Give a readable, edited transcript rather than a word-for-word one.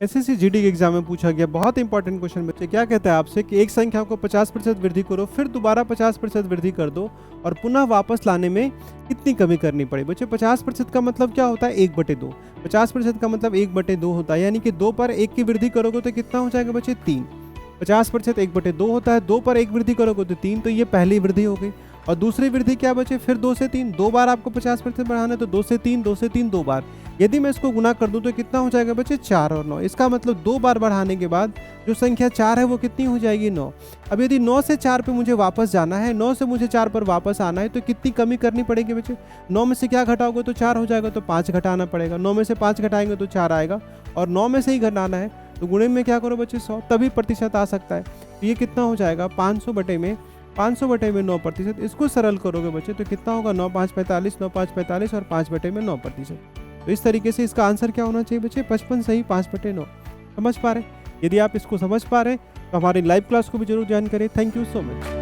SSC GD के exam में पूछा गया बहुत इंपॉर्टेंट क्वेश्चन बच्चे, क्या कहता है आपसे कि एक संख्या को 50% वृद्धि करो, फिर दोबारा 50% वृद्धि कर दो और पुनः वापस लाने में कितनी कमी करनी पड़े। बच्चे 50% का मतलब क्या होता है, 1/2। 50% का मतलब 1/2 होता है, यानी कि 2 पर 1 की वृद्धि करोगे तो कितना हो जाएगा बच्चे, 3। 50% 1/2 होता है, 2 पर 1 वृद्धि करोगे तो 3, तो ये पहली वृद्धि हो गई। और दूसरी वृद्धि क्या बचे, फिर 2 से 3, 2 बार आपको 50% बढ़ाना है, तो 2 से 3, 2 से 3 2 बार। यदि मैं इसको गुना कर दूं तो कितना हो जाएगा बच्चे, 4 और 9। इसका मतलब 2 बार बढ़ाने के बाद जो संख्या 4 है वो कितनी हो जाएगी, 9। अब यदि 9 से 4 पे मुझे वापस जाना है, 9 से मुझे 4 पर वापस आना है, तो कितनी कमी करनी पड़ेगी बच्चे। 9 में से क्या घटाओगे तो 4 हो जाएगा, तो 5 घटाना पड़ेगा। 9 में से 5 घटाएंगे तो 4 आएगा, और 9 में से ही घटाना है तो गुणे में क्या करो बच्चे, 100, तभी प्रतिशत आ सकता है। तो ये कितना हो जाएगा, 500 बटे में 9%। इसको सरल करोगे बच्चे तो कितना होगा, 9 5 45, 9 5 45 और 5/9%। तो इस तरीके से इसका आंसर क्या होना चाहिए बच्चे, 55 सही 5/9। समझ पा रहे। यदि आप इसको समझ पा रहे तो हमारी लाइव क्लास को भी जरूर ज्वाइन करें। Thank you so much.